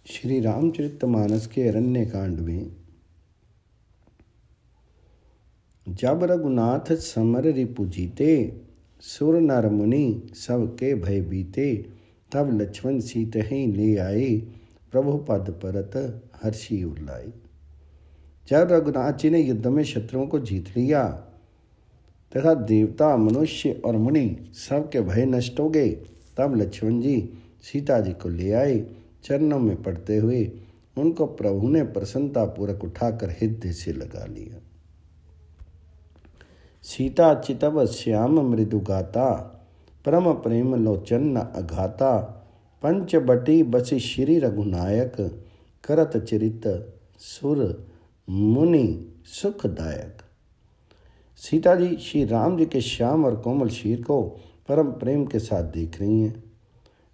श्री रामचरितमानस के अरण्य कांड में जब रघुनाथ समर रिपु जीते, सुर नर मुनि सबके भय बीते, तब लक्ष्मण सीतहि ले आए, प्रभु पद परत हर्षि उल्लाए। जब रघुनाथ जी ने युद्ध में शत्रुओं को जीत लिया तथा देवता मनुष्य और मुनि सबके भय नष्ट हो गए, तब लक्ष्मण जी सीता जी को ले आए। चरणों में पड़ते हुए उनको प्रभु ने प्रसन्नतापूर्वक उठाकर हृदय से लगा लिया। सीता चितव श्याम मृदु गाता, परम प्रेम लोचन न अघाता, पंचबटी बसी श्री रघुनायक, करत चरित सुर मुनि सुखदायक। सीता जी श्री राम जी के श्याम और कोमल शीर को परम प्रेम के साथ देख रही हैं,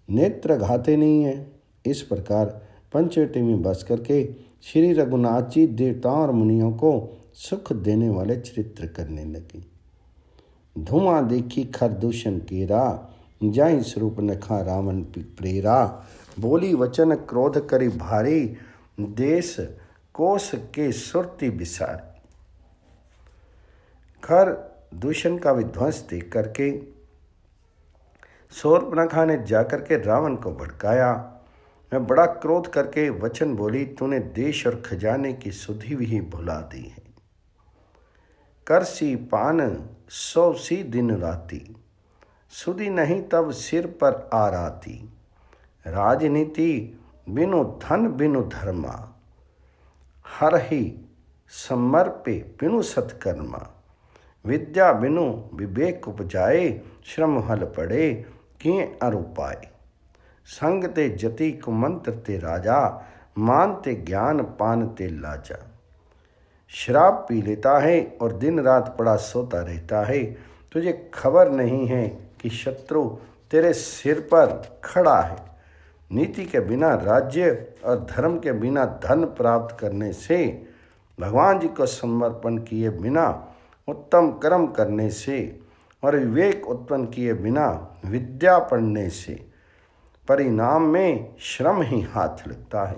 नेत्र घाते नहीं हैं। इस प्रकार पंचवटी में बस करके श्री रघुनाथ जी देवताओं और मुनियों को सुख देने वाले चरित्र करने लगी। धुआं देखी खरदूषण केरा, जाहि स्वरूप नखा रावण प्रेरा, बोली वचन क्रोध करी भारी, देश कोस के सुरती बिसारी। खर दूषण का विध्वंस देख करके शूर्पणखा ने जाकर के रावण को भड़काया। मैं बड़ा क्रोध करके वचन बोली, तूने देश और खजाने की सुधि भी भुला दी है। करसी पान सौसी दिन राती, सुधि नहीं तब सिर पर आ राती। राजनीति बिनु धन बिनु धर्मा, हर ही समर्पे बिनु सत्कर्मा। विद्या बिनु विवेक उपजाए, श्रम हल पड़े किए अरुपाए। संग ते जति कुमंत्र ते राजा, मानते ज्ञान पानते लाजा। शराब पी लेता है और दिन रात पड़ा सोता रहता है, तुझे खबर नहीं है कि शत्रु तेरे सिर पर खड़ा है। नीति के बिना राज्य और धर्म के बिना धन प्राप्त करने से, भगवान जी को समर्पण किए बिना उत्तम कर्म करने से और विवेक उत्पन्न किए बिना विद्या पढ़ने से परिणाम में श्रम ही हाथ लगता है।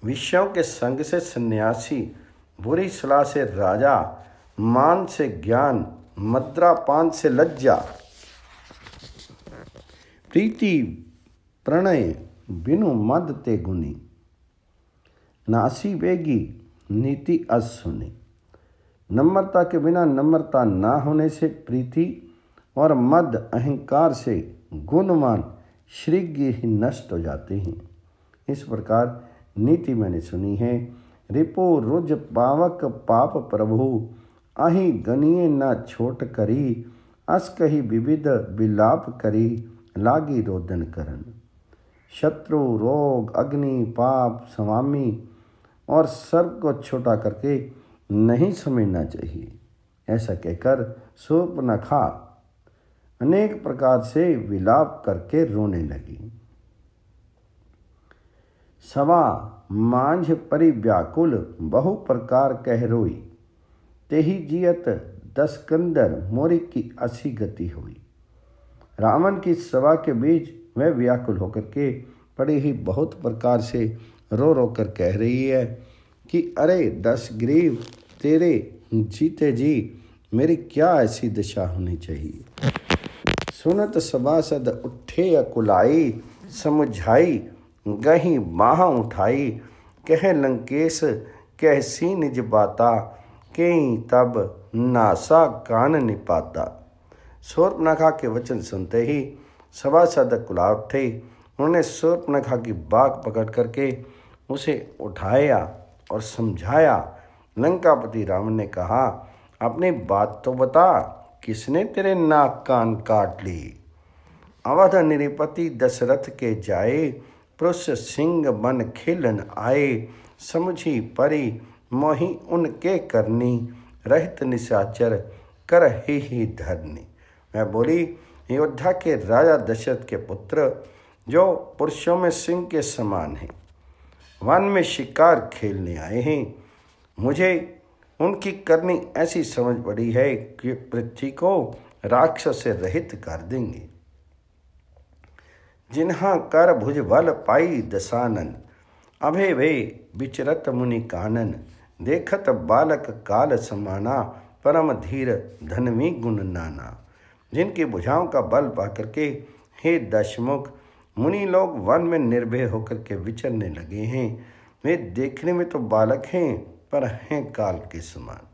विषयों के संग से सन्यासी, बुरी सलाह से राजा, मान से ज्ञान, मद्रा पान से लज्जा। प्रीति प्रणय बिनु मद ते गुनी, नासी बेगी नीति असुनी। नम्रता के बिना नम्रता ना होने से प्रीति और मद अहंकार से गुणमान शीघ्र ही नष्ट हो जाते हैं। इस प्रकार नीति मैंने सुनी है। रिपो रुज पावक पाप प्रभु, अहि गनिए न छोट करी। अस कही विविध विलाप करी, लागी रोदन करन। शत्रु रोग अग्नि पाप स्वामी और सर्प को छोटा करके नहीं समझना चाहिए। ऐसा कहकर शूर्पणखा अनेक प्रकार से विलाप करके रोने लगी। सवा मांझ परि व्याकुल, बहु प्रकार कह रोई। तेहि जियत दस कंदर, मोरी की असी गति हुई। रावण की सभा के बीच वह व्याकुल होकर के बड़े ही बहुत प्रकार से रो रो कर कह रही है कि अरे 10 ग्रीव तेरे जीते जी मेरी क्या ऐसी दशा होनी चाहिए। सुनत सभासद उठे अकुलाई, समुझाई गही बाह उठाई। कह लंकेश कहसी निज बाता, कहीं तब नासा कान निपाता। शूर्पणखा के वचन सुनते ही सभासद अकुला उठे। उन्होंने शूर्पणखा की बाग पकड़ करके उसे उठाया और समझाया। लंकापति रावण ने कहा, अपनी बात तो बता, किसने तेरे नाक कान काट ली। अवध निरपति दशरथ के जाए, पुरुष सिंह बन खेलन आए। समझी परी मोहि उनके करनी, रहित निशाचर कर ही धरनी। मैं बोली, अयोध्या के राजा दशरथ के पुत्र जो पुरुषों में सिंह के समान हैं, वन में शिकार खेलने आए हैं। मुझे उनकी करनी ऐसी समझ पड़ी है कि पृथ्वी को राक्षस से रहित कर देंगे। जिन्हा कर भुज बल पाई दसानन, अभे वे विचरत मुनि कानन, देखत बालक काल समाना, परम धीर धनवी गुण नाना। जिनकी भुजाओं का बल पा करके हे दशमुख मुनि लोग वन में निर्भय होकर के विचरने लगे हैं। वे देखने में तो बालक हैं पर हैं काल के समान।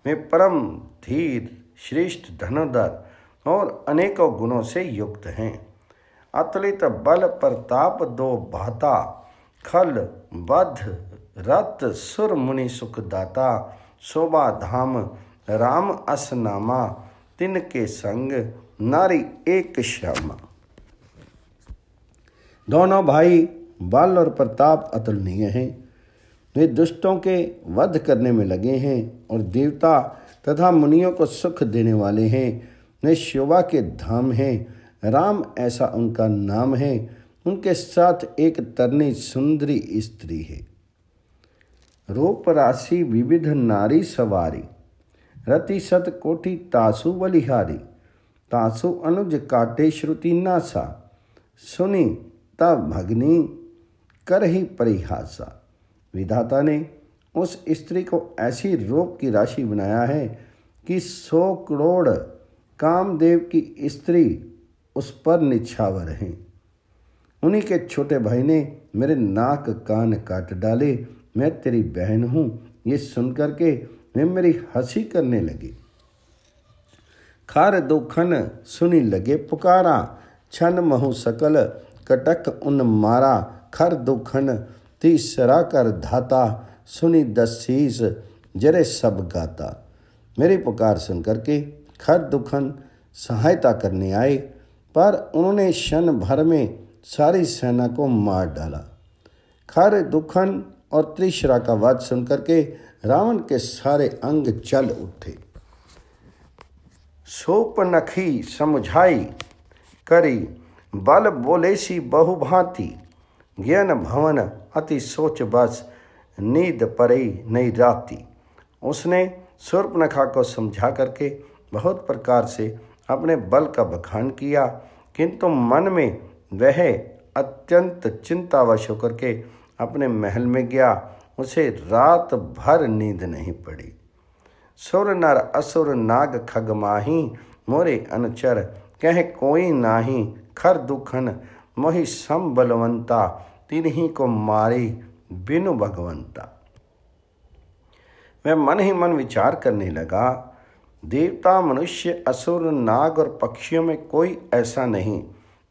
वे परम धीर श्रेष्ठ धनुर्धर और अनेकों गुणों से युक्त हैं। अतुलित बल प्रताप दो भाता, खल बध रत सुर मुनि सुखदाता, शोभा धाम राम अस नामा, तिनके संग नारी एक श्यामा। दोनों भाई बल और प्रताप अतुलनीय हैं। वे दुष्टों के वध करने में लगे हैं और देवता तथा मुनियों को सुख देने वाले हैं। वे शोभा के धाम हैं। राम ऐसा उनका नाम है। उनके साथ एक तरनी सुंदरी स्त्री है। रूप राशि विविध नारी सवारी, रति सत कोटि तासु बलिहारी, तासु अनुज काटे श्रुति नासा, सुनी तब भगनी कर ही परिहासा। विधाता ने उस स्त्री को ऐसी रूप की राशि बनाया है कि 100 करोड़ कामदेव की स्त्री उस पर निछावर हैं। उन्हीं के छोटे भाई ने मेरे नाक कान काट डाले। मैं तेरी बहन हूँ, ये सुनकर के वे मेरी हंसी करने लगी। खर दुखन सुनी लगे पुकारा, छन महु सकल कटक उन मारा, खर दुखन तीसरा कर धाता, सुनी दसीस जरे सब गाता। मेरी पुकार सुन करके खर दुखन सहायता करने आए, पर उन्होंने क्षण भर में सारी सेना को मार डाला। खर दुखन और त्रिशरा का वध सुन करके रावण के सारे अंग चल उठे। सोपनखी समझाई करी, बल बोले सी बहुभांति, ज्ञान भवन अति सोच बस, नींद परे नई राती। उसने शूर्पणखा को समझा करके बहुत प्रकार से अपने बल का बखान किया, किंतु मन में वह अत्यंत चिंतावश होकर के अपने महल में गया। उसे रात भर नींद नहीं पड़ी। सुर नर असुर नाग खग माही, मोरे अनुचर कह कोई नाही, खर दुखन मोहि सम बलवंता, तिन्ही को मारी बिनु भगवंता। वह मन ही मन विचार करने लगा, देवता मनुष्य असुर नाग और पक्षियों में कोई ऐसा नहीं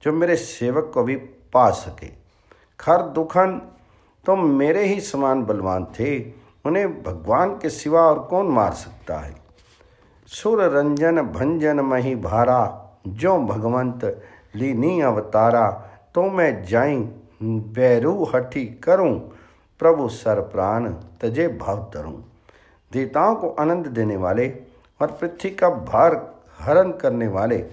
जो मेरे सेवक को भी पा सके। खर दुखन तो मेरे ही समान बलवान थे, उन्हें भगवान के सिवा और कौन मार सकता है। सुर रंजन भंजन मही भारा, जो भगवंत लीनी अवतारा, तो मैं जाई बैरू हठी करूं, प्रभु सर प्राण तजे भाव तरूं। देवताओं को आनंद देने वाले और पृथ्वी का भार हरण करने वाले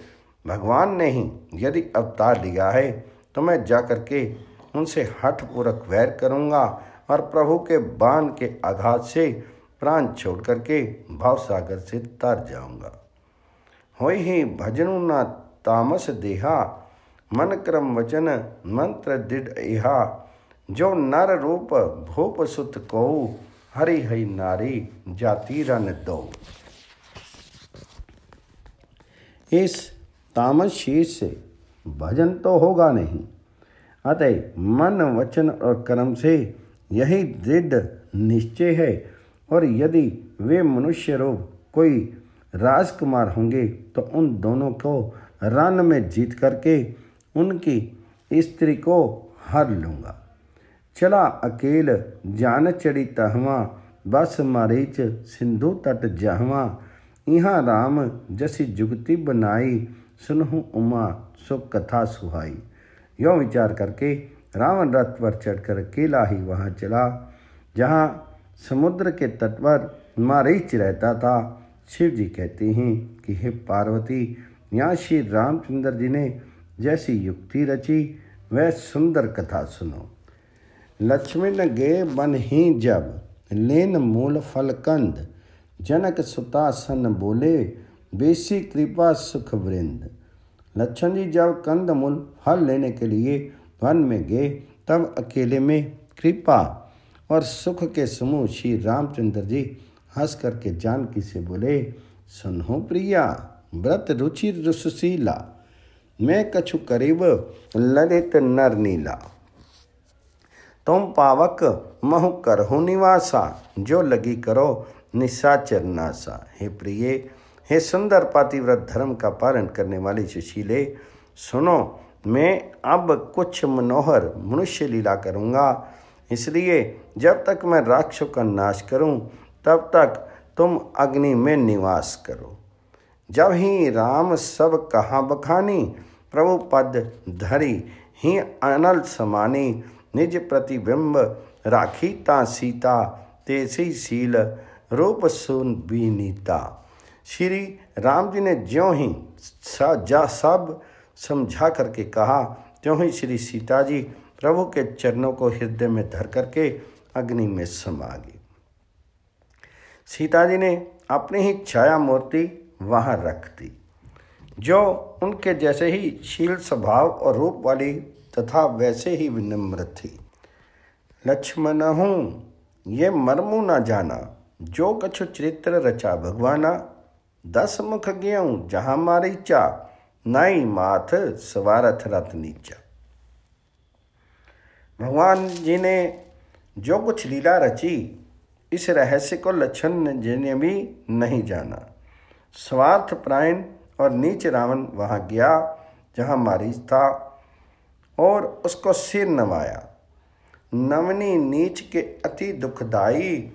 भगवान ने ही यदि अवतार लिया है, तो मैं जाकर के उनसे हठपूर्वक वैर करूँगा और प्रभु के बाण के आघात से प्राण छोड़ करके भावसागर से तर जाऊँगा। होई ही भजनु न तामस देहा, मन क्रम वचन मंत्र दृढ़ इहा, जो नर रूप भूप सुत को, हरि हरि नारी जाति रन दो। इस तामस शीर्ष से भजन तो होगा नहीं, अतः मन वचन और कर्म से यही दृढ़ निश्चय है। और यदि वे मनुष्य रूप कोई राजकुमार होंगे तो उन दोनों को रण में जीत करके उनकी स्त्री को हर लूँगा। चला अकेल जान चढ़ी तहवा, बस मारीच सिंधु तट जहवा, यहाँ राम जसी जुगति बनाई, सुनहु उमा सो कथा सुहाई। यों विचार करके रावण रथ पर चढ़कर अकेला ही वहाँ चला जहाँ समुद्र के तट पर मारीच रहता था। शिव जी कहते हैं कि हे पार्वती, यहाँ श्री रामचंद्र जी ने जैसी युक्ति रची वह सुंदर कथा सुनो। लक्ष्मण गे बन ही जब, लेन मूल फल कंद, जनक सुता सन बोले, बेसी कृपा सुख वृंद। लक्ष्मण जी जब कंदमूल फल लेने के लिए वन में गए तब अकेले में कृपा और सुख के समूह श्री रामचंद्र जी हंस करके जानकी से बोले, सुनो प्रिया, व्रत रुचि रुसशीला, मैं कछु करीब ललित नर नीला। तुम पावक महु करहु निवासा, जो लगी करो निशाचर नासा। हे प्रिय, हे सुंदर पातिव्रत धर्म का पालन करने वाली सुशीले, सुनो, मैं अब कुछ मनोहर मनुष्य लीला करूँगा, इसलिए जब तक मैं राक्षसों का नाश करूं तब तक तुम अग्नि में निवास करो। जब ही राम सब कहा बखानी, प्रभु पद धरी ही अनल समानी। निज प्रतिबिंब राखी ता सीता, तेसी शील रूप सुन बीनीता। श्री राम जी ने ज्यों ही सब समझा करके कहा, त्यों ही श्री सीता जी प्रभु के चरणों को हृदय में धर करके अग्नि में समा गई। सीता जी ने अपनी ही छाया मूर्ति वहाँ रख दी, जो उनके जैसे ही शील स्वभाव और रूप वाली तथा वैसे ही विनम्र थी। लक्ष्मण हूँ ये मर्मू न जाना, जो कछु चरित्र रचा भगवाना। 10 मुख गेहूँ जहाँ मारीचा, नाई माथ सवारथ रथ नीचा। भगवान जी ने जो कुछ लीला रची, इस रहस्य को लक्ष्मण जी ने भी नहीं जाना। स्वार्थ प्रायण और नीच रावण वहाँ गया जहाँ मारीच था और उसको सिर नवाया। नवनी नीच के अति दुखदाई,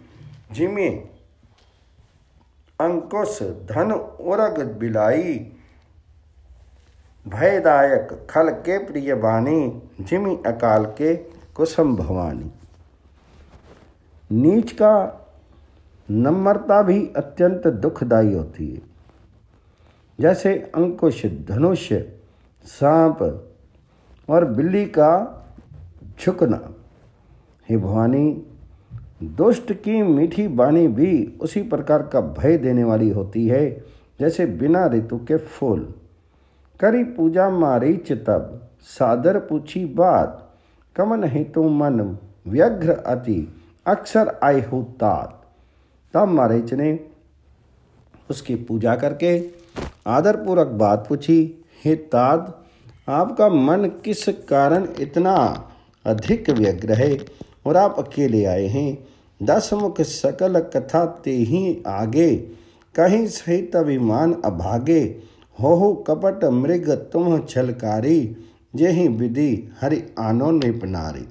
जिमें अंकुश धन उरग बिलाई। भयदायक खल के प्रिय बानी, जिमी अकाल के कुसुम भवानी। नीच का नम्रता भी अत्यंत दुखदायी होती है, जैसे अंकुश, धनुष, सांप और बिल्ली का झुकना। हे भवानी, दुष्ट की मीठी बानी भी उसी प्रकार का भय देने वाली होती है, जैसे बिना ऋतु के फूल। करी पूजा मारीच तब, सादर पूछी बात। कमन हेतु मन व्यग्र अति, अक्सर आए हो तात। तब मारीच ने उसकी पूजा करके आदरपूर्वक बात पूछी, हे तात, आपका मन किस कारण इतना अधिक व्यग्र है और आप अकेले आए हैं? 10 मुख सकल कथा ते ही आगे, कहीं सहित अभिमान अभागे। हो कपट मृग तुम छलकारी, जेहि विधि हरि आनो निपनारी।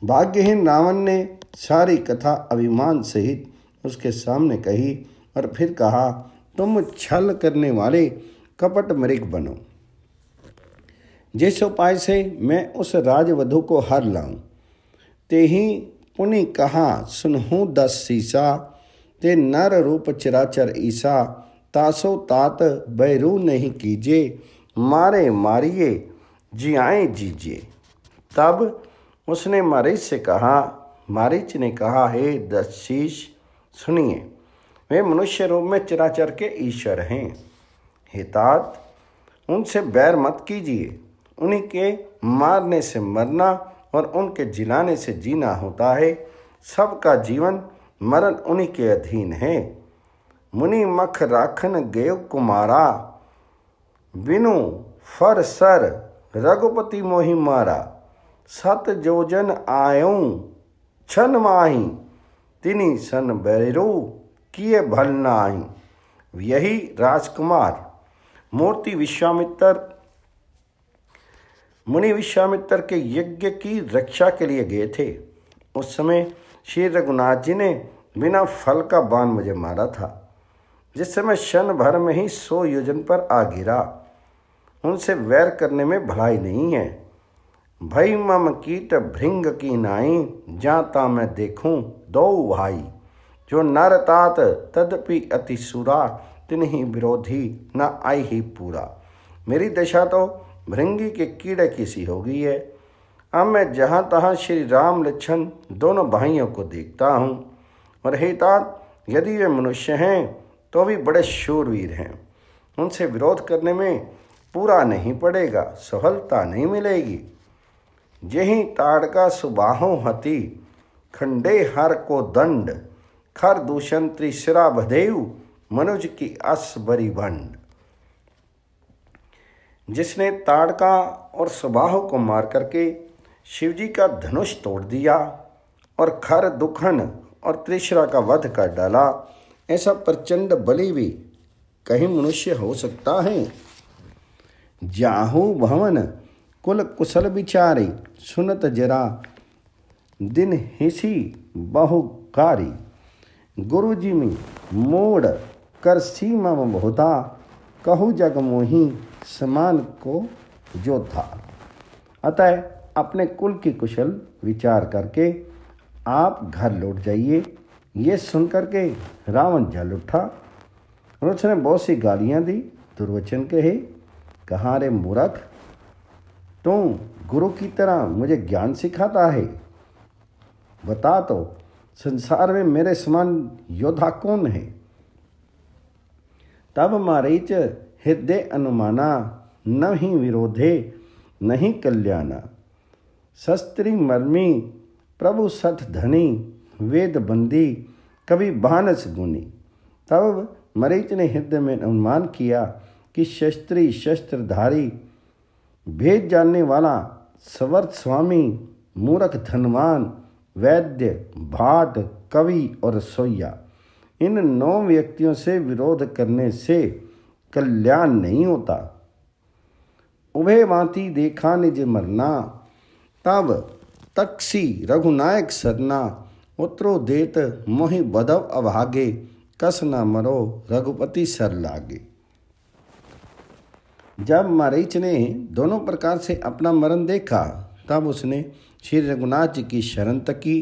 भाग्यहीन रावण ने सारी कथा अभिमान सहित उसके सामने कही और फिर कहा, तुम छल करने वाले कपट मृग बनो। जिस उपाय से मैं उस राजवधु को हर लाऊं, ते ही पुनि कहा सुनहूँ 10 सीसा। ते नर रूप चराचर ईसा, तासो तात बैरू नहीं कीजे। मारे मारिए जियाए जीजिए। तब उसने मारीच से कहा, मारीच ने कहा, हे 10 शीश सुनिए, वे मनुष्य रूप में चराचर के ईश्वर हैं। हे तात, उनसे बैर मत कीजिए। उन्हीं के मारने से मरना और उनके जिलाने से जीना होता है। सबका जीवन मरण उन्हीं के अधीन है। मुनि मख राखन गयो कुमारा, बिनु फर सर रघुपति मोहि मारा। 7 जोजन आयूं छन माही, तिनी सन बैरू किए भल नाई। यही राजकुमार मुनि विश्वामित्र के यज्ञ की रक्षा के लिए गए थे। उस समय श्री रघुनाथ जी ने बिना फल का बाण मुझे मारा था, जिस समय क्षण भर में ही 100 योजन पर आ गिरा। उनसे वैर करने में भलाई नहीं है। भई मम कीट भृंग की नाई, जाता मैं देखूं 2 भाई। जो नर तात तदपि अति सुरा, तिन्हीं विरोधी न आई ही पूरा। मेरी दशा तो भृंगी के कीड़े की सी हो गई है। अब मैं जहाँ तहाँ श्री राम लक्ष्मण दोनों भाइयों को देखता हूँ, और हे तात, यदि वे मनुष्य हैं तो भी बड़े शूरवीर हैं। उनसे विरोध करने में पूरा नहीं पड़ेगा, सफलता नहीं मिलेगी। जही ताड़का सुबाहों हती, खंडे हर को दंड, खर दूषण त्रिशरा बधेयु, मनुज की अस बरी भंड। जिसने ताड़का और सुबाहों को मार करके शिवजी का धनुष तोड़ दिया और खर दुखन और त्रिशरा का वध कर डाला, ऐसा प्रचंड बलि भी कहीं मनुष्य हो सकता है। जाहू भवन कुल कुशल विचारी, सुनत जरा दिन हिसी बहुकारी। गुरु जी में मोड़ कर सीमा में बहुता, कहू जग मोही समान को जोधा। अतः अपने कुल की कुशल विचार करके आप घर लौट जाइए। ये सुन करके रावण जल उठा और उसने बहुत सी गालियाँ दी, दुर्वचन कहे। कहाँ रे मूर्ख, तू गुरु की तरह मुझे ज्ञान सिखाता है? बता तो संसार में मेरे समान योद्धा कौन है? तब मारीच हृदय अनुमाना, न ही विरोधे नहीं कल्याणा। शस्त्री मर्मी प्रभु सठ धनी, वेद बंदी कवि बानस गुनी। तब मरीच ने हृदय में अनुमान किया कि शस्त्री शस्त्रधारी, भेद जानने वाला, सवर्त स्वामी, मूर्ख धनवान, वैद्य, भाट, कवि और सोया, इन 9 व्यक्तियों से विरोध करने से कल्याण नहीं होता। उभय भांति देखा निज मरना, तब तक्षी रघुनायक सरना। उतरो देत मोहि बधव अभागे, कस न मरो रघुपति सर लागे। जब मरीच ने दोनों प्रकार से अपना मरण देखा, तब उसने श्री रघुनाथ जी की शरण तकी,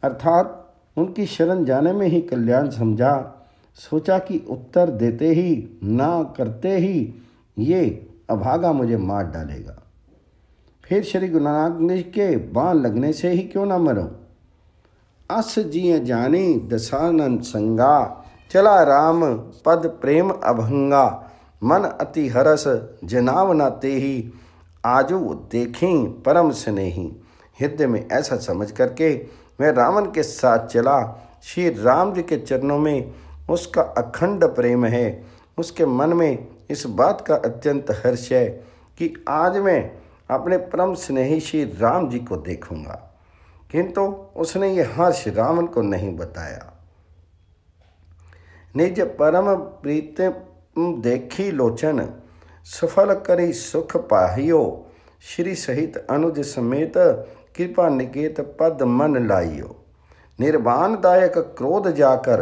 अर्थात उनकी शरण जाने में ही कल्याण समझा। सोचा कि उत्तर देते ही, ना करते ही ये अभागा मुझे मार डालेगा, फिर श्री गुरुनानक जी के बाण लगने से ही क्यों ना मरूं। अस जिय जानी दशानन संगा, चला राम पद प्रेम अभंगा। मन अति हरस जनाव न तेहि, आजू देखें परम स्नेही। हृदय में ऐसा समझ करके वह रावण के साथ चला। श्री राम जी के चरणों में उसका अखंड प्रेम है। उसके मन में इस बात का अत्यंत हर्ष है कि आज मैं अपने परम स्नेही श्री राम जी को देखूंगा, किंतु उसने ये हर्ष रावण को नहीं बताया। निज परम प्रीत देखी लोचन, सफल करी सुख पाहियो। श्री सहित अनुज समेत, कृपा निकेत पद मन लाइयो। निर्वाण दायक क्रोध जाकर,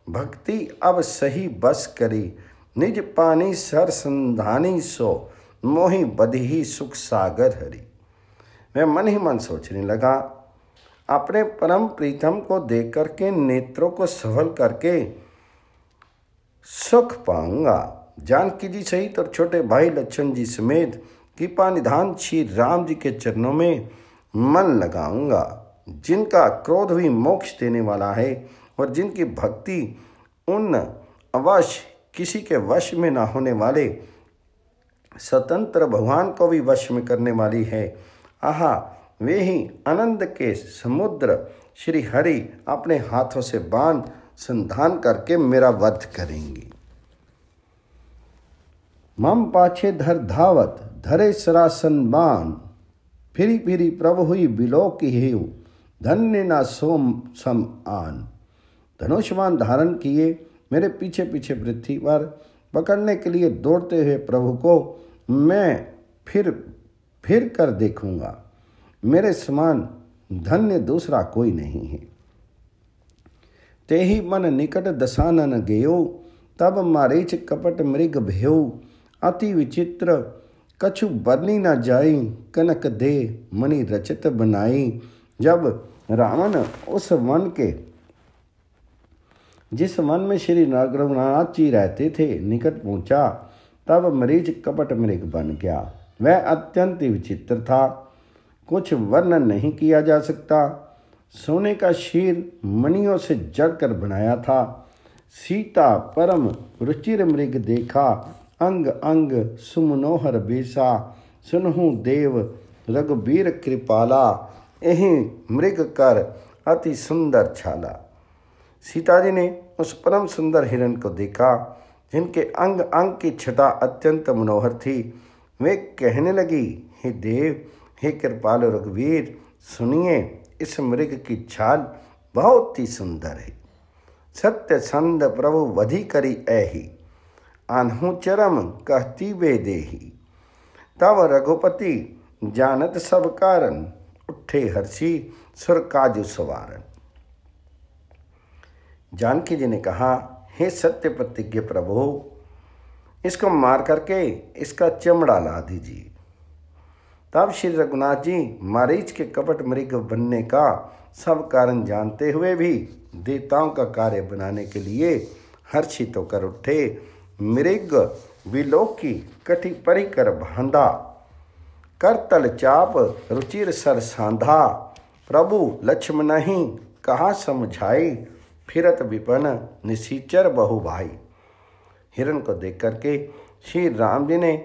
भक्ति अब सही बस करी। निज पानी सर संधानी सो, मोहि बधही सुख सागर हरि। मैं मन ही मन सोचने लगा, अपने परम प्रीतम को देख करके नेत्रों को सफल करके सुख पाऊंगा। जानकी जी सहित और छोटे भाई लक्ष्मण जी समेत कृपा निधान श्री राम जी के चरणों में मन लगाऊंगा, जिनका क्रोध भी मोक्ष देने वाला है और जिनकी भक्ति उन अवश्य किसी के वश में ना होने वाले स्वतंत्र भगवान को भी वश में करने वाली है। आहा, वे ही आनंद के समुद्र श्री हरि अपने हाथों से बाण संधान करके मेरा वध करेंगे। मम पाछे धर धावत, धरे सरासन बाण। फिरी फिरी प्रभु हुई बिलो की हेउ, धन्य ना सोम सम आन। धनुष्मान धारण किए मेरे पीछे पीछे पृथ्वी पर पकड़ने के लिए दौड़ते हुए प्रभु को मैं फिर कर देखूंगा। मेरे समान धन्य दूसरा कोई नहीं है। तेहि मन निकट दशानन गेयो, तब मारीच कपट मृग भेऊ। अति विचित्र कछु बरनी न जाई, कनक दे मणि रचित बनाई। जब रावण उस वन के, जिस वन में श्री रघुनाथ जी रहते थे, निकट पहुंचा, तब मरीच कपट मृग बन गया। वह अत्यंत विचित्र था, कुछ वर्णन नहीं किया जा सकता। सोने का शीर मणियों से जड़कर बनाया था। सीता परम रुचिर मृग देखा, अंग अंग सुमनोहर बेसा, सुनहु देव रघुबीर कृपाला, यही मृग कर अति सुंदर छाला। सीता जी ने उस परम सुंदर हिरण को देखा जिनके अंग अंग की छटा अत्यंत मनोहर थी। वे कहने लगी, हे देव, हे कृपालु रघुवीर, सुनिए, इस मृग की छाल बहुत ही सुंदर है। सत्य संद प्रभु वधि करी ऐही, आन्हु चरम कहती वे देही। तब रघुपति जानत सब कारण, उठे हर्षी सुर काजु सवारन। जानकी जी ने कहा, हे सत्य प्रतिज्ञ प्रभु, इसको मार करके इसका चमड़ा ला दीजिए। तब श्री रघुनाथ जी मारीच के कपट मृग बनने का सब कारण जानते हुए भी देवताओं का कार्य बनाने के लिए हर्षित होकर उठे। मृग विलोकी कटि परिकर भांधा, करतल चाप रुचिर सर सांधा। प्रभु लक्ष्मण नहीं कहा समझाई, फिरत विपन निशीचर बहु भाई। हिरण को देख करके श्री राम जी ने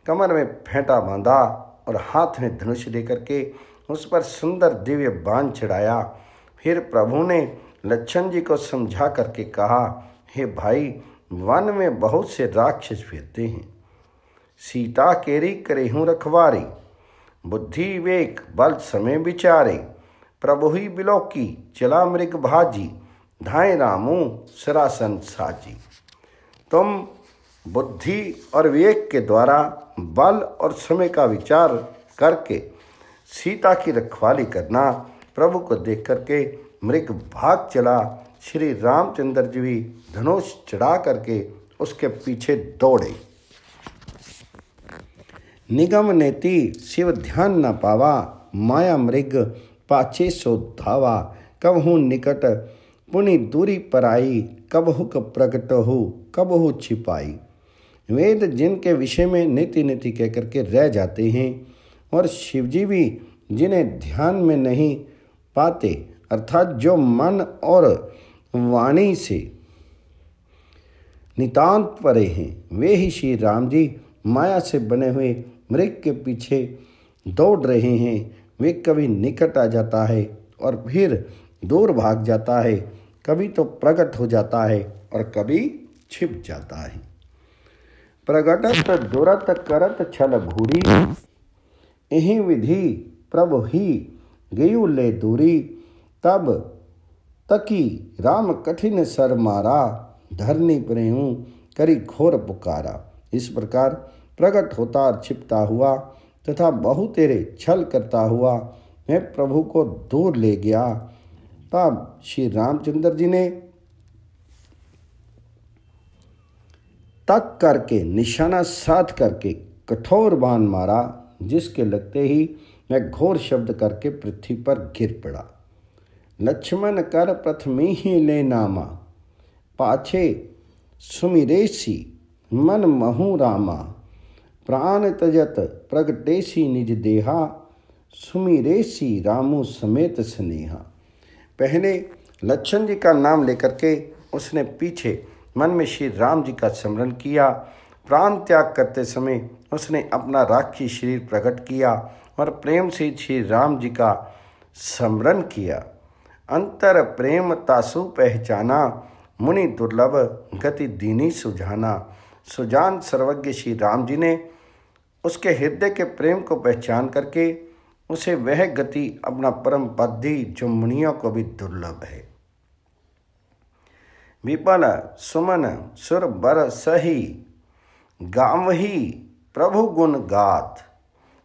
कमर में फेंटा बांधा और हाथ में धनुष लेकर के उस पर सुंदर दिव्य बाण चढ़ाया। फिर प्रभु ने लक्ष्मण जी को समझा करके कहा, हे भाई, वन में बहुत से राक्षस फिरते हैं, सीता केरी करे हूँ रखवारी, बुद्धि विवेक बल समय विचारे, प्रभु ही बिलोकी चला मृग भाजी, धाय रामू सरासन साजी। तुम बुद्धि और विवेक के द्वारा बल और समय का विचार करके सीता की रखवाली करना। प्रभु को देख करके मृग भाग चला। श्री रामचंद्र जी भी धनुष चढ़ा करके उसके पीछे दौड़े। निगम नेति शिव ध्यान न पावा, माया मृग पाछे सो धावा। कबहू निकट पुनि दूरी पराई, कबहू प्रकट हो कबहू छिपाई। वेद जिनके विषय में नीति नीति कह करके रह जाते हैं और शिवजी भी जिन्हें ध्यान में नहीं पाते, अर्थात जो मन और वाणी से नितांत परे हैं, वे ही श्री राम जी माया से बने हुए मृग के पीछे दौड़ रहे हैं। वे कभी निकट आ जाता है और फिर दूर भाग जाता है, कभी तो प्रकट हो जाता है और कभी छिप जाता है। प्रगटत दुरत करत छल भूरी, यही विधि प्रभु ही गयु ले दूरी। तब तकी राम कठिन सर मारा, धरनी प्रेहूं करी घोर पुकारा। इस प्रकार प्रकट होता और छिपता हुआ तथा बहु तेरे छल करता हुआ मैं प्रभु को दूर ले गया। तब श्री रामचंद्र जी ने तक करके निशाना साध करके कठोर बाण मारा, जिसके लगते ही मैं घोर शब्द करके पृथ्वी पर गिर पड़ा। लक्ष्मण कर प्रथमी ही ले नामा, पाछे सुमिरेसी मन महु रामा। प्राण तजत प्रगटेसी निज देहा, सुमिरेसी रामू समेत स्नेहा। पहले लक्ष्मण जी का नाम लेकर के उसने पीछे मन में श्री राम जी का स्मरण किया। प्राण त्याग करते समय उसने अपना राक्षसी शरीर प्रकट किया और प्रेम से श्री राम जी का स्मरण किया। अंतर प्रेम तासु पहचाना, मुनि दुर्लभ गति दीनी सुजाना। सुजान सर्वज्ञ श्री राम जी ने उसके हृदय के प्रेम को पहचान करके उसे वह गति अपना परम पद दी जो मुनियों को भी दुर्लभ है। विपल सुमन सुर बर सही, गावही प्रभु गुण गात।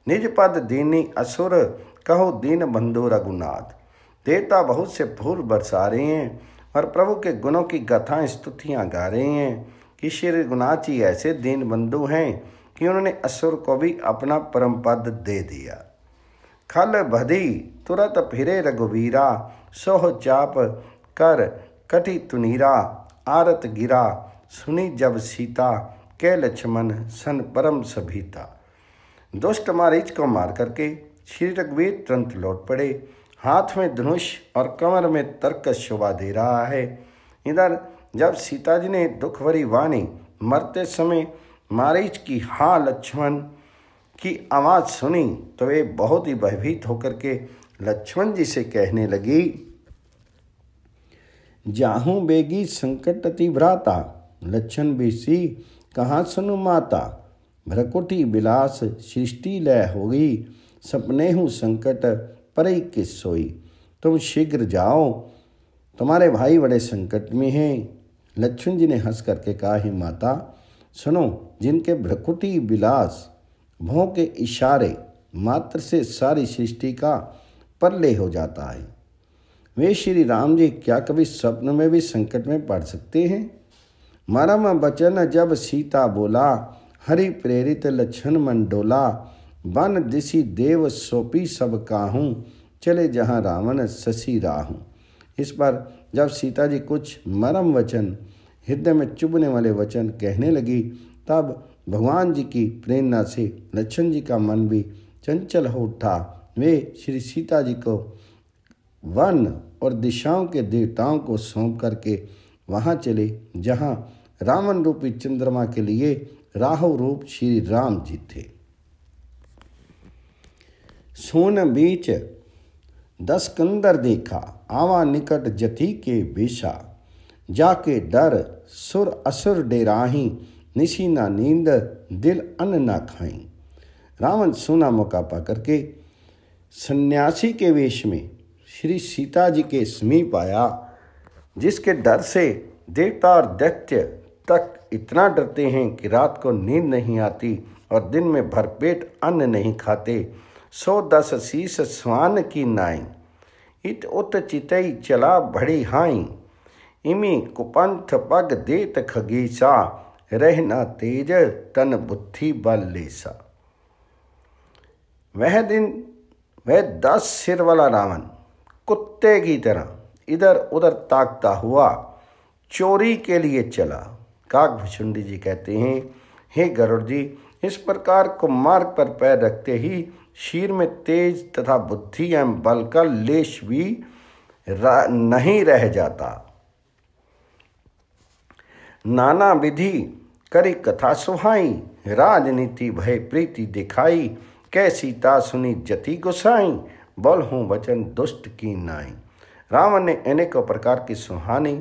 निज पद दीनी असुर, कहो दीन बंधु रघुनाथ। देवता बहुत से फूल बरसा रहे हैं और प्रभु के गुणों की गाथाएं स्तुतियां गा रहे हैं कि श्री रघुनाथ जी ऐसे दीन बंधु हैं कि उन्होंने असुर को भी अपना परम पद दे दिया। खल बधी तुरत फिरे रघुवीरा, सोह चाप कर कटि तुनीरा। आरत गिरा सुनी जब सीता, के लक्ष्मण सन परम सभीता। दुष्ट मारीच को मार करके श्री रघुवीर तुरंत लौट पड़े। हाथ में धनुष और कमर में तरकस शोभा दे रहा है। इधर जब सीता जी ने दुख भरी वाणी मरते समय मारीच की हा लक्ष्मण की आवाज़ सुनी तो वे बहुत ही भयभीत होकर के लक्ष्मण जी से कहने लगी, जाहूँ बेगी संकट अति भ्राता, लक्षण बेसी कहाँ सुनु माता। भ्रकुटी बिलास सृष्टि लय होगी, सपने हूँ संकट परई किस सोई। तुम शीघ्र जाओ, तुम्हारे भाई बड़े संकट में हैं। लक्ष्मण जी ने हंस करके कहा, हे माता सुनो, जिनके भ्रकुटी बिलास भों के इशारे मात्र से सारी सृष्टि का परले हो जाता है, वे श्री राम जी क्या कभी स्वप्न में भी संकट में पड़ सकते हैं। मरम बचन जब सीता बोला, हरि प्रेरित लक्षण मन डोला। बन दिसी देव सोपी सब काहूँ, चले जहाँ रावण शशि राहूँ। इस पर जब सीता जी कुछ मरम वचन, हृदय में चुभने वाले वचन कहने लगी, तब भगवान जी की प्रेरणा से लक्ष्मण जी का मन भी चंचल हो उठा। वे श्री सीता जी को वन और दिशाओं के देवताओं को सौंप करके वहाँ चले जहाँ रावण रूपी चंद्रमा के लिए राहु रूप श्री राम जी थे। सोन बीच 10 कंदर देखा, आवा निकट जति के बेशा। जाके डर सुर असुर डेराही, निशी ना नींद दिल अन्न ना खाई। रावण सोना मौका पा करके सन्यासी के वेश में श्री सीता जी के समीप आया, जिसके डर से देवता और दैत्य तक इतना डरते हैं कि रात को नींद नहीं आती और दिन में भरपेट अन्न नहीं खाते। 110 शीस स्वान की नाई, इत उत चितई चला बड़ी हाई। इमी कुपंथ पग देत खगेसा, रहना तेज तन बुद्धि बल लेसा। वह दिन वह 10 सिर वाला रावण कुत्ते की तरह इधर उधर ताकता हुआ चोरी के लिए चला। काकभुचुंडी जी कहते हैं, हे गरुड़ जी, इस प्रकार को मार्ग पर पैर रखते ही शीर में तेज तथा बुद्धि एवं बल का लेश भी नहीं रह जाता। नाना विधि करी कथा सुहाई, राजनीति भय प्रीति दिखाई। कै सीता सुनी जति गुसाई, बोल हूँ वचन दुष्ट की नाई। रावण ने अनेकों प्रकार की सुहानी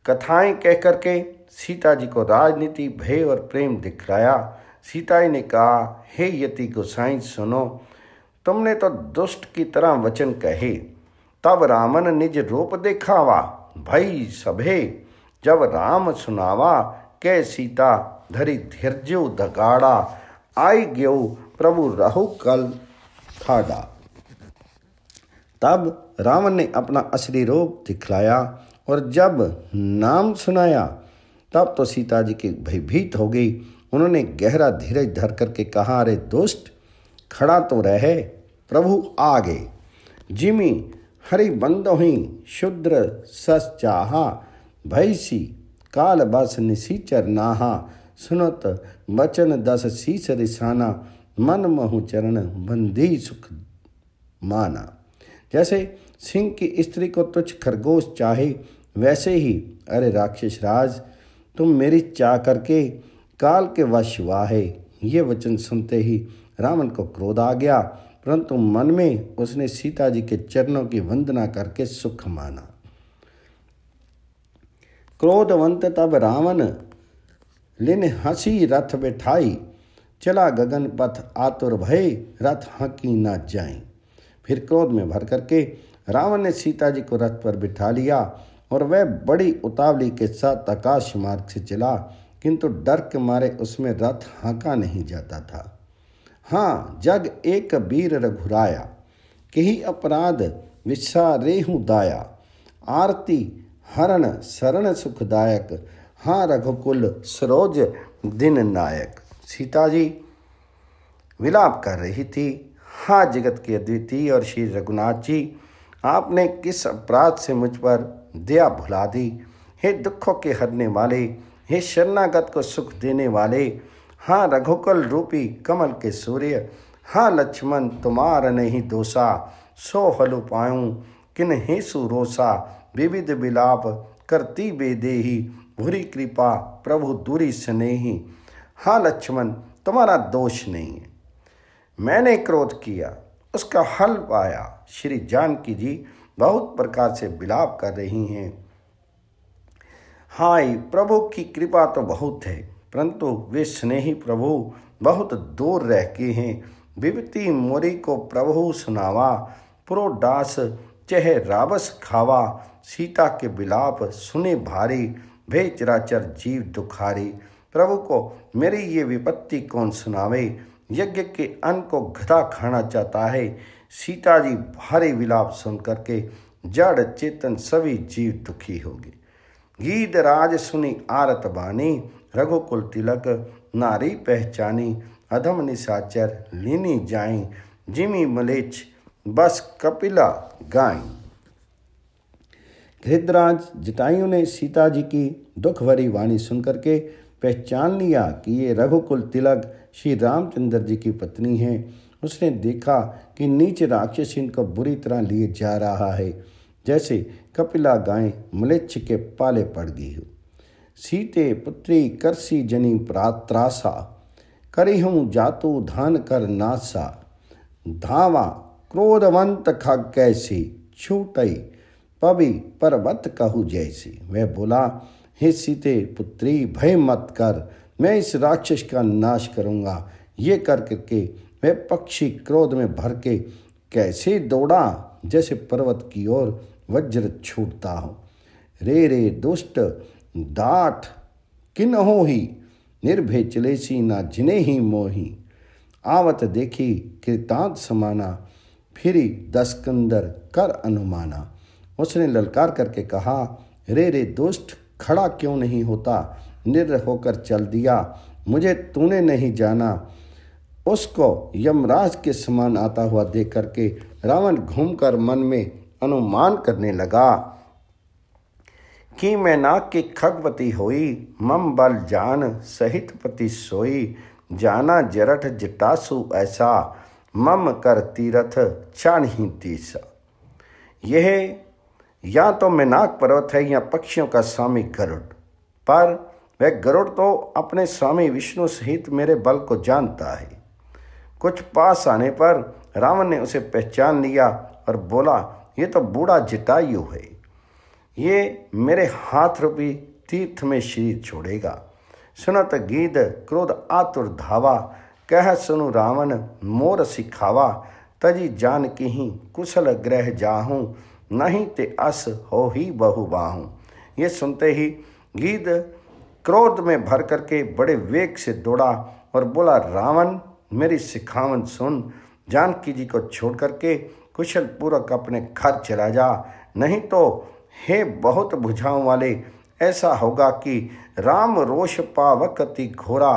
कथाएं कह करके सीता जी को राजनीति भय और प्रेम दिखलाया। सीता जी ने कहा, हे यति गोसाई सुनो, तुमने तो दुष्ट की तरह वचन कहे। तब रावण निज रूप दिखावा, भई सभे जब राम सुनावा। कै सीता धरी धीरजु दगाड़ा, आई ग्यो प्रभु रहु कल ठाड़ा। तब रावण ने अपना असली रूप दिखलाया और जब नाम सुनाया तब तो सीता जी की भयभीत हो गई। उन्होंने गहरा धीरज धर करके कहा, अरे दुष्ट खड़ा तो रहे, प्रभु आ गए। जिमी हरि बंदोही शुद्र सस चाहा, भैसी काल बस निसीचर नाहा। सुनत बचन 10 शीस रिसाना, मन महु चरण बंदी सुख माना। जैसे सिंह की स्त्री को तुच्छ खरगोश चाहे, वैसे ही अरे राक्षस राज, तुम मेरी चाह करके काल के वश हुआ है। ये वचन सुनते ही रावण को क्रोध आ गया, परंतु मन में उसने सीता जी के चरणों की वंदना करके सुख माना। क्रोधवंत तब रावण लिन हंसी रथ बैठाई, चला गगन पथ आतुर भय, रथ हंकी न जाई। फिर क्रोध में भर करके रावण ने सीता जी को रथ पर बिठा लिया और वह बड़ी उतावली के साथ आकाश मार्ग से चला, किंतु डर के मारे उसमें रथ हाँका नहीं जाता था। हाँ, जग एक वीर रघुराया, कही अपराध विसारेहु दाया। आरती हरण शरण सुखदायक, हाँ रघुकुल सरोज दिन नायक। सीता जी विलाप कर रही थी, हाँ जगत के अद्वितीय और श्री रघुनाथ जी, आपने किस अपराध से मुझ पर दया भुला दी। हे दुखों के हरने वाले, हे शरणागत को सुख देने वाले, हाँ रघुकुल रूपी कमल के सूर्य, हाँ लक्ष्मण तुम्हार नहीं दोषा। सो हलु पाऊँ किन हेसु रोसा, विविध विलाप करती बेदेही। भूरी कृपा प्रभु दूरी स्नेही, हाँ लक्ष्मण, तुम्हारा दोष नहीं है, मैंने क्रोध किया, उसका हल पाया। श्री जानकी जी बहुत प्रकार से विलाप कर रही हैं। हाय, प्रभु की कृपा तो बहुत है, परंतु वे स्नेही प्रभु बहुत दूर रह के हैं। विपत्ति मोरी को प्रभु सुनावा, पुरोडास चहे रावस खावा। सीता के विलाप सुने भारी, भे चराचर जीव दुखारी। प्रभु को मेरी ये विपत्ति कौन सुनावे, यज्ञ के अन्न को गधा खाना चाहता है। सीता जी भारी विलाप सुन करके जड़ चेतन सभी जीव दुखी हो गए। गीत राज सुनी आरत बानी, रघुकुल तिलक नारी पहचानी। अधम निशाचर लीनी जाई, जिमी मलेच्छ बस कपिला गाई। धृतराज जटायु ने सीता जी की दुख भरी वाणी सुनकर के पहचान लिया कि ये रघुकुल तिलक श्री रामचंद्र जी की पत्नी है। उसने देखा कि नीचे राक्षस इनको बुरी तरह लिए जा रहा है, जैसे कपिला गाय मलेच्छ के पाले पड़ गई हो। सीते पुत्री करसी जनी त्रासा, करी हूँ जातु धान कर नासा। धावा क्रोधवंत खग कैसी, छूटई पवि पर्वत कहू जैसी। वह बोला, हे सीते पुत्री, भय मत कर, मैं इस राक्षस का नाश करूँगा। ये कर करके वह पक्षी क्रोध में भर के कैसे दौड़ा, जैसे पर्वत की ओर वज्र छूटता हो। रे रे दुष्ट डाठ किन्हो ही, निर्भय चलेसी ना जिने ही मोही। आवत देखी कृतांत समाना, फिरी दस्कंदर कर अनुमाना। उसने ललकार करके कहा, रे रे दुष्ट, खड़ा क्यों नहीं होता, निर्भय होकर चल दिया, मुझे तूने नहीं जाना। उसको यमराज के समान आता हुआ देख करके रावण घूमकर मन में अनुमान करने लगा कि मैं नाग की खगपति होई, मम बल जान सहित पति सोई। जाना जरठ जटासु ऐसा, मम कर तीरथ चाणही तीसा। यह या तो मेनाक पर्वत है या पक्षियों का स्वामी गरुड़, पर वह गरुड़ तो अपने स्वामी विष्णु सहित मेरे बल को जानता है। कुछ पास आने पर रावण ने उसे पहचान लिया और बोला, ये तो बूढ़ा जटायु है, ये मेरे हाथ रूपी तीर्थ में शरीर छोड़ेगा। सुनत गीध क्रोध आतुर धावा, कह सुनु रावण मोर सिखावा। तजी जान की ही कुशल ग्रह जाहूँ, नहीं ते अस हो ही बहु बाहूँ। ये सुनते ही गीध क्रोध में भर करके बड़े वेग से दौड़ा और बोला, रावण मेरी सिखावन सुन, जानकी जी को छोड़ करके कुशल पूर्वक अपने घर चला जा, नहीं तो हे बहुत भुजाओं वाले, ऐसा होगा कि राम रोष पावकति घोरा,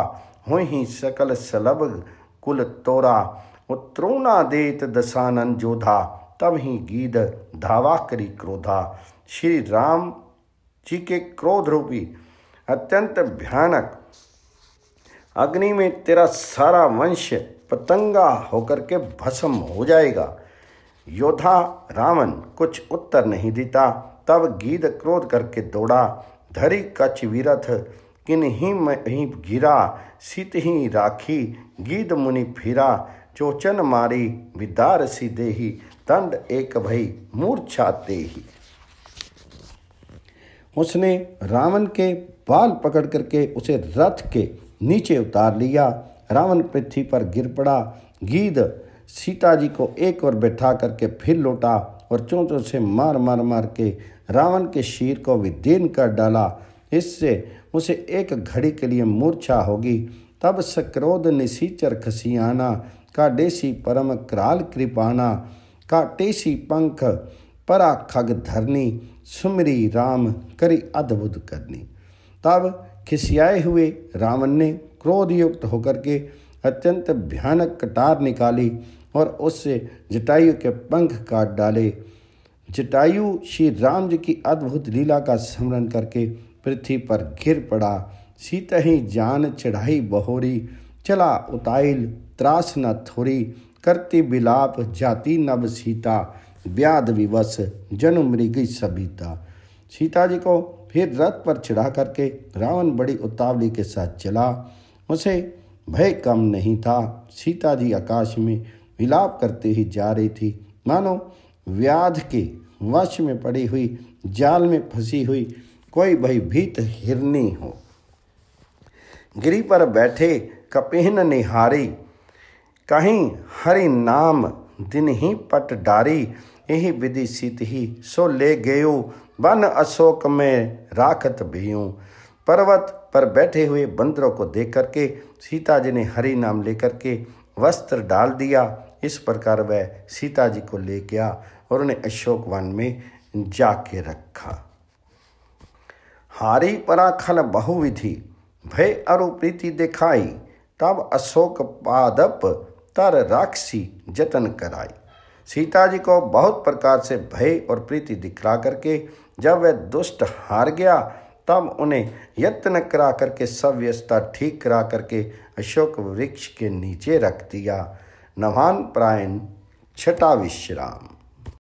हो ही सकल सलभ कुल तोरा। उत्रोना देत दशानन जोधा, तब ही गीध धावा करी क्रोधा। श्री राम जी के क्रोध रूपी अत्यंत भयानक अग्नि में तेरा सारा वंश पतंगा होकर के भस्म हो जाएगा। योद्धा रावण कुछ उत्तर नहीं देता। तब गीध क्रोध करके दौड़ा, धरी कच विरथ किन ही में ही गिरा। सीत ही राखी गीध मुनि फिरा, चोचन मारी विदार सी देही। दंड एक भई मूर्छा तेहि। उसने रावण के बाल पकड़ करके उसे रथ के नीचे उतार लिया। रावण पृथ्वी पर गिर पड़ा। गीध सीता जी को एक और बैठा करके फिर लौटा और चोंचों से मार मार मार के रावण के शीर को विदीर्ण कर डाला। इससे उसे एक घड़ी के लिए मूर्छा होगी। तब सक्रोध निशीचर खसियाना, काडेसी परम क्राल कृपाना। काटेसी पंख परा खग धरनी, सुमरी राम करी अद्भुत करनी। तब खिसियाए हुए रावण ने क्रोध युक्त होकर के अत्यंत भयानक कटार निकाली और उससे जटायु के पंख काट डाले। जटायु श्री राम जी की अद्भुत लीला का स्मरण करके पृथ्वी पर गिर पड़ा। सीता ही जान चढ़ाई बहोरी, चला उताइल त्रास न थोरी। करती बिलाप जाति नभ सीता, व्याध विवश जनु मृगी सबिता। सीता जी को फिर रथ पर चढ़ा करके रावण बड़ी उतावली के साथ चला। उसे भय कम नहीं था। सीता जी आकाश में विलाप करते ही जा रही थी, मानो व्याध के वश में पड़ी हुई, जाल में फंसी हुई कोई भयभीत हिरनी हो। गिरी पर बैठे कपिहन निहारी, कहीं हरि नाम दिन ही पट डारी। यही विधि सीत ही सो ले गयो, वन अशोक में राखत भीऊं। पर्वत पर बैठे हुए बंदरों को देख करके सीता जी ने हरि नाम लेकर के वस्त्र डाल दिया। इस प्रकार वह सीता जी को ले गया और उन्हें अशोक वन में जाके रखा। हारी पराखल बहुविधि, भय अरु प्रीति दिखाई। तब अशोक पादप तर राक्षसी जतन कराई। सीता जी को बहुत प्रकार से भय और प्रीति दिखला करके जब वह दुष्ट हार गया, तब उन्हें यत्न करा करके सब व्यवस्था ठीक करा करके अशोक वृक्ष के नीचे रख दिया। नवान प्रायण छठा विश्राम।